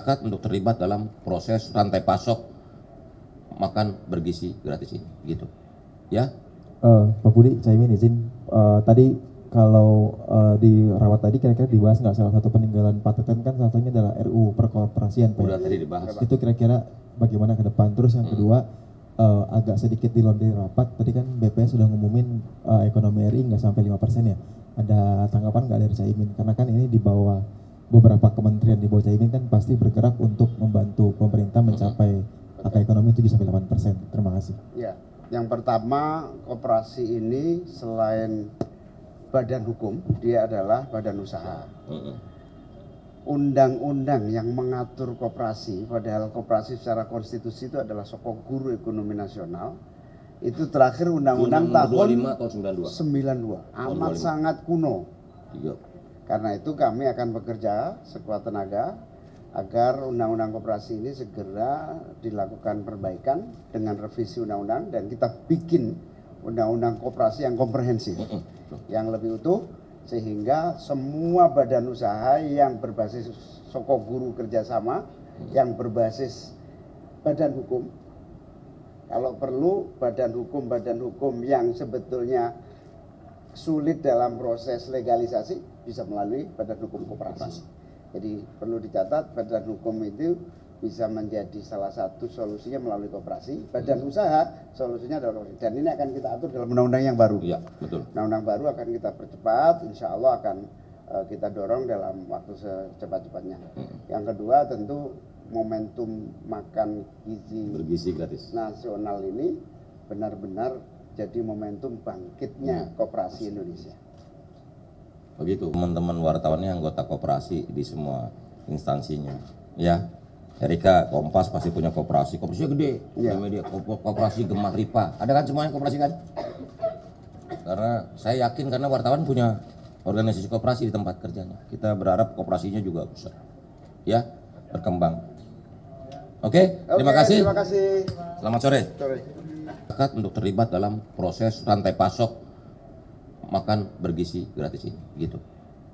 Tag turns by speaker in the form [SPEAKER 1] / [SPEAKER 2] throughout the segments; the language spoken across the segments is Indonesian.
[SPEAKER 1] masyarakat untuk terlibat dalam proses rantai pasok makan bergizi gratis ini, gitu. Ya.
[SPEAKER 2] Pak Budi, saya izin tadi kalau di rawat tadi kira-kira dibahas nggak salah satu peninggalan Pak Teten kan salah satunya adalah RUU perkoperasian Pak.
[SPEAKER 1] Udah tadi dibahas.
[SPEAKER 2] Itu kira-kira bagaimana ke depan. Terus yang kedua agak sedikit di luar dari rapat tadi kan BPS sudah ngumumin ekonomi RI nggak sampai 5% ya. Ada tanggapan nggak dari Caimin? Karena kan ini di bawah beberapa kementerian di bawah Caimin kan pasti bergerak untuk membantu pemerintah mencapai angka ekonomi 7-8%. Terima kasih.
[SPEAKER 3] Ya, yang pertama koperasi ini selain badan hukum, dia adalah badan usaha. Undang-undang yang mengatur koperasi, padahal koperasi secara konstitusi itu adalah sokong guru ekonomi nasional. Itu terakhir undang-undang tahun
[SPEAKER 1] 25 tahun
[SPEAKER 3] 92, amat sangat kuno.
[SPEAKER 1] Iya.
[SPEAKER 3] Karena itu kami akan bekerja sekuat tenaga agar undang-undang koperasi ini segera dilakukan perbaikan dengan revisi undang-undang dan kita bikin undang-undang koperasi yang komprehensif, yang lebih utuh, sehingga semua badan usaha yang berbasis soko guru kerjasama, yang berbasis badan hukum, kalau perlu badan hukum yang sebetulnya sulit dalam proses legalisasi bisa melalui badan hukum koperasi. Jadi perlu dicatat badan hukum itu bisa menjadi salah satu solusinya melalui koperasi. Badan usaha solusinya adalah koperasi. Dan ini akan kita atur dalam undang-undang yang baru.
[SPEAKER 1] Iya, betul.
[SPEAKER 3] Undang-undang baru akan kita percepat, insya Allah akan kita dorong dalam waktu secepat-cepatnya. Yang kedua tentu momentum makan
[SPEAKER 1] bergizi gratis
[SPEAKER 3] nasional ini benar-benar jadi momentum bangkitnya koperasi Indonesia.
[SPEAKER 1] Begitu teman-teman wartawannya anggota koperasi di semua instansinya, ya. Erika, Kompas pasti punya koperasi, koperasinya gede,
[SPEAKER 3] Ya.
[SPEAKER 1] media koperasi Gemah Ripa, ada kan semuanya koperasi kan? Karena saya yakin karena wartawan punya organisasi koperasi di tempat kerjanya, kita berharap koperasinya juga besar, ya, berkembang. Oke, terima kasih.
[SPEAKER 3] Terima kasih.
[SPEAKER 1] Selamat sore.
[SPEAKER 3] Sore.
[SPEAKER 1] Masyarakat untuk terlibat dalam proses rantai pasok makan bergizi gratis ini, gitu.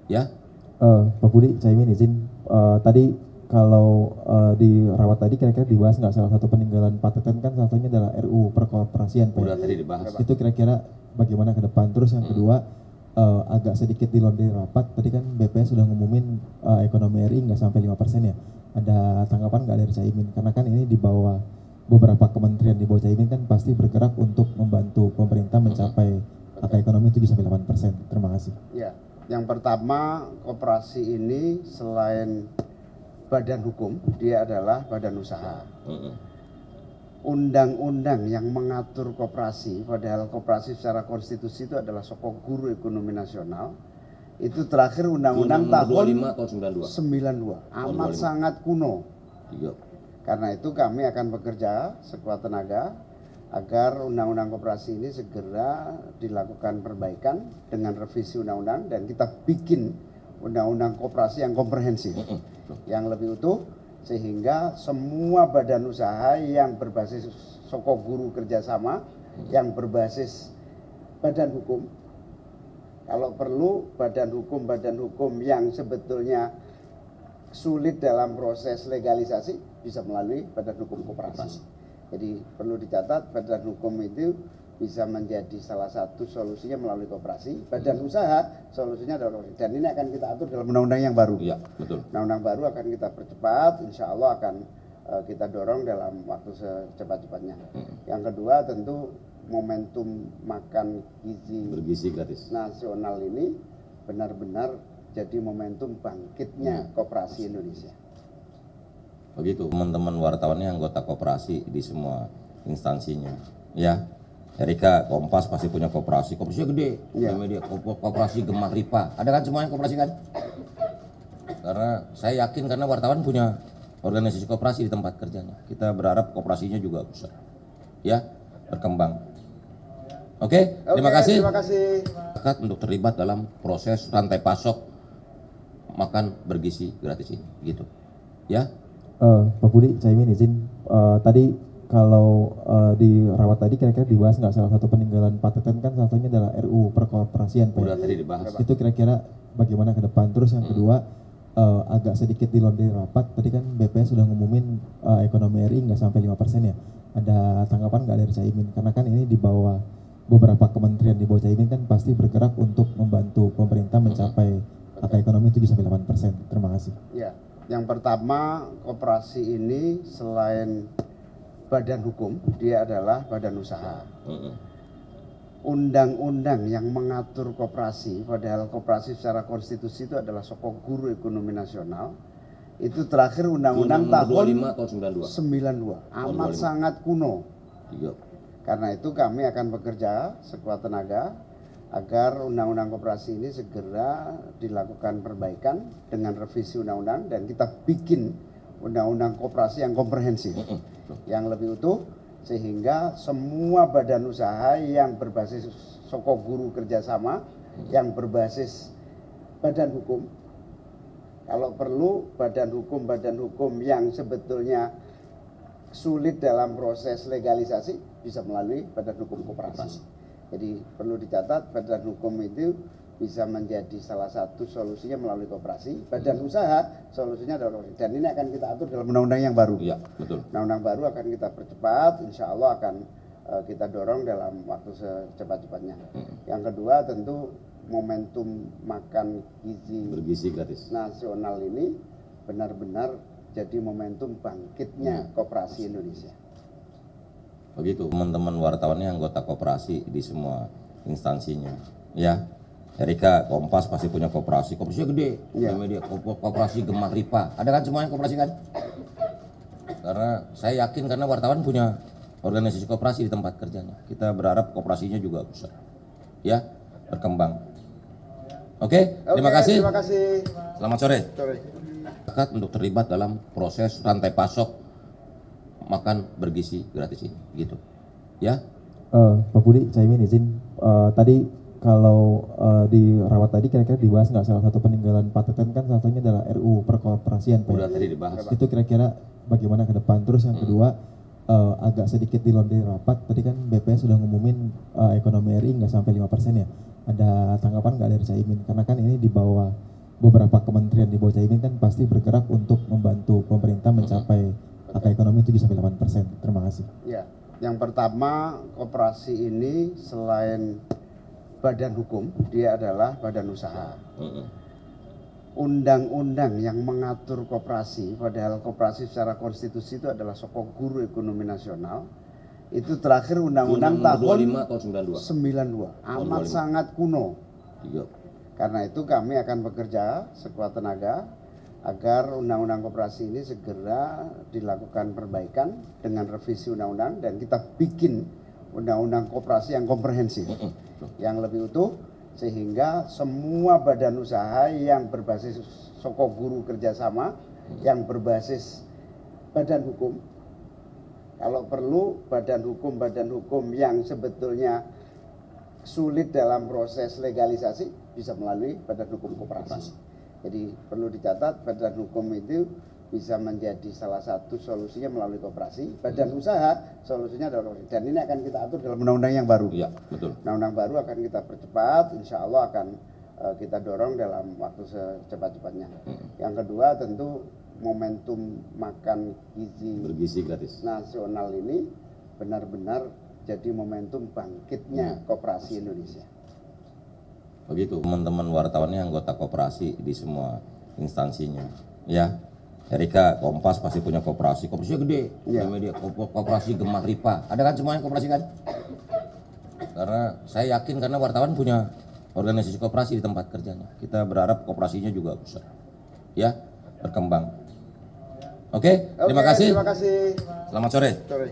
[SPEAKER 1] Ya.
[SPEAKER 2] Pak Budi, Caimin izin tadi kalau di rawat tadi kira-kira dibahas nggak salah satu peninggalan Pak Teten kan salah satunya adalah RUU perkoperasian Pak.
[SPEAKER 1] Udah tadi dibahas.
[SPEAKER 2] Itu kira-kira bagaimana ke depan. Terus yang kedua agak sedikit di luar dari rapat tadi kan BPS sudah ngumumin ekonomi RI nggak sampai 5% ya. Ada tanggapan nggak dari Caimin? Karena kan ini di bawah beberapa kementerian di bawah Caimin kan pasti bergerak untuk membantu pemerintah mencapai angka ekonomi 7-8%. Terima kasih.
[SPEAKER 3] Ya, yang pertama koperasi ini selain badan hukum, dia adalah badan usaha. Undang-undang yang mengatur koperasi, padahal koperasi secara konstitusi itu adalah sokong guru ekonomi nasional. Itu terakhir undang-undang tahun
[SPEAKER 1] 25 tahun 92.
[SPEAKER 3] 92, amat sangat kuno.
[SPEAKER 1] Iya.
[SPEAKER 3] Karena itu kami akan bekerja sekuat tenaga agar undang-undang koperasi ini segera dilakukan perbaikan dengan revisi undang-undang dan kita bikin undang-undang koperasi yang komprehensif, yang lebih utuh, sehingga semua badan usaha yang berbasis soko guru kerjasama, yang berbasis badan hukum, kalau perlu badan hukum yang sebetulnya sulit dalam proses legalisasi bisa melalui badan hukum koperasi. Jadi perlu dicatat badan hukum itu bisa menjadi salah satu solusinya melalui koperasi. Badan usaha solusinya adalah koperasi. Dan ini akan kita atur dalam undang-undang yang baru.
[SPEAKER 1] Iya, betul.
[SPEAKER 3] Undang-undang baru akan kita percepat, insya Allah akan kita dorong dalam waktu secepat-cepatnya. Yang kedua tentu momentum makan
[SPEAKER 1] bergizi gratis
[SPEAKER 3] nasional ini benar-benar jadi momentum bangkitnya koperasi Indonesia.
[SPEAKER 1] Begitu teman-teman wartawannya anggota koperasi di semua instansinya, ya. Erika, Kompas pasti punya koperasi, koperasinya gede,
[SPEAKER 3] Ya.
[SPEAKER 1] media koperasi Gemah Ripa, ada kan semuanya koperasi kan? Karena saya yakin karena wartawan punya organisasi koperasi di tempat kerjanya, kita berharap koperasinya juga besar, ya, berkembang. Oke, terima kasih.
[SPEAKER 3] Terima kasih.
[SPEAKER 1] Masyarakat untuk terlibat dalam proses rantai pasok makan bergizi gratis ini, gitu, ya.
[SPEAKER 2] Pak Budi, Caimin izin tadi kalau di rawat tadi kira-kira dibahas nggak salah satu peninggalan Pak Teten kan salah satunya adalah RUU perkoperasian Pak.
[SPEAKER 1] Udah tadi dibahas.
[SPEAKER 2] Itu kira-kira bagaimana ke depan. Terus yang kedua agak sedikit di luar dari rapat. Tadi kan BPS sudah ngumumin ekonomi RI nggak sampai 5% ya. Ada tanggapan nggak dari Caimin? Karena kan ini di bawah beberapa kementerian di bawah Caimin kan pasti bergerak untuk membantu pemerintah mencapai angka ekonomi 7-8%. Terima kasih.
[SPEAKER 3] Ya, yang pertama, koperasi ini selain badan hukum, dia adalah badan usaha. Undang-undang yang mengatur koperasi, padahal koperasi secara konstitusi itu adalah sokong guru ekonomi nasional, itu terakhir undang-undang tahun
[SPEAKER 1] 25 atau 92.
[SPEAKER 3] 92, amat sangat kuno.
[SPEAKER 1] Iya.
[SPEAKER 3] Karena itu kami akan bekerja sekuat tenaga agar undang-undang koperasi ini segera dilakukan perbaikan dengan revisi undang-undang dan kita bikin undang-undang koperasi yang komprehensif, yang lebih utuh, sehingga semua badan usaha yang berbasis sokong guru kerjasama, yang berbasis badan hukum, kalau perlu badan hukum yang sebetulnya sulit dalam proses legalisasi bisa melalui badan hukum koperasi. Jadi perlu dicatat, badan hukum itu bisa menjadi salah satu solusinya melalui koperasi. Badan usaha solusinya adalah koperasi. Dan ini akan kita atur dalam undang-undang yang baru.
[SPEAKER 1] Iya, betul.
[SPEAKER 3] Undang-undang baru akan kita percepat, insya Allah akan kita dorong dalam waktu secepat-cepatnya. Yang kedua tentu momentum makan
[SPEAKER 1] Bergizi gratis.
[SPEAKER 3] nasional ini benar-benar jadi momentum bangkitnya koperasi Indonesia.
[SPEAKER 1] Begitu teman-teman wartawannya anggota koperasi di semua instansinya. Ya, Erika, Kompas pasti punya koperasi. Koperasinya gede.
[SPEAKER 3] Iya.
[SPEAKER 1] Namanya dia koperasi Gemah Ripa. Ada kan semuanya koperasi kan? Karena saya yakin karena wartawan punya organisasi koperasi di tempat kerjanya. Kita berharap koperasinya juga besar. Ya, berkembang. Oke, terima kasih.
[SPEAKER 3] Terima kasih.
[SPEAKER 1] Selamat sore.
[SPEAKER 3] Sore.
[SPEAKER 1] Masyarakat untuk terlibat dalam proses rantai pasok makan bergizi gratis ini, gitu. Ya.
[SPEAKER 2] Pak Budi, Caimin izin tadi kalau di rawat tadi kira-kira dibahas nggak salah satu peninggalan Pak Teten kan salah satunya adalah RUU perkoperasian Pak.
[SPEAKER 1] Udah tadi dibahas.
[SPEAKER 2] Itu kira-kira bagaimana ke depan? Terus yang kedua agak sedikit di luar dari rapat. Tadi kan BPS sudah ngumumin ekonomi RI nggak sampai 5% ya. Ada tanggapan nggak dari Caimin? Karena kan ini di bawah beberapa kementerian di bawah Caimin kan pasti bergerak untuk membantu pemerintah mencapai angka ekonomi 7-8%. Terima kasih.
[SPEAKER 3] Ya, yang pertama koperasi ini selain badan hukum, dia adalah badan usaha. Undang-undang yang mengatur koperasi, padahal koperasi secara konstitusi itu adalah sokong guru ekonomi nasional, itu terakhir undang-undang tahun
[SPEAKER 1] 25 atau 92.
[SPEAKER 3] 92, amat sangat kuno.
[SPEAKER 1] Iya.
[SPEAKER 3] Karena itu kami akan bekerja sekuat tenaga agar undang-undang koperasi ini segera dilakukan perbaikan dengan revisi undang-undang dan kita bikin undang-undang koperasi yang komprehensif, yang lebih utuh, sehingga semua badan usaha yang berbasis sokong guru kerjasama, yang berbasis badan hukum, kalau perlu badan hukum yang sebetulnya sulit dalam proses legalisasi bisa melalui badan hukum koperasi. Jadi perlu dicatat, badan hukum itu bisa menjadi salah satu solusinya melalui koperasi. Badan usaha solusinya adalah koperasi. Dan ini akan kita atur dalam undang-undang yang baru.
[SPEAKER 1] Iya, betul.
[SPEAKER 3] Undang-undang baru akan kita percepat, insya Allah akan kita dorong dalam waktu secepat-cepatnya. Yang kedua tentu momentum makan
[SPEAKER 1] Bergizi gratis.
[SPEAKER 3] nasional ini benar-benar jadi momentum bangkitnya koperasi Indonesia.
[SPEAKER 1] Begitu teman-teman wartawannya anggota koperasi di semua instansinya. Ya, Erika, Kompas pasti punya koperasi. Koperasinya gede.
[SPEAKER 3] Iya.
[SPEAKER 1] Namanya dia koperasi Gemah Ripa. Ada kan semuanya koperasi kan? Karena saya yakin karena wartawan punya organisasi koperasi di tempat kerjanya. Kita berharap koperasinya juga besar. Ya, berkembang. Oke, terima kasih.
[SPEAKER 3] Terima kasih.
[SPEAKER 1] Selamat sore.
[SPEAKER 3] Sore.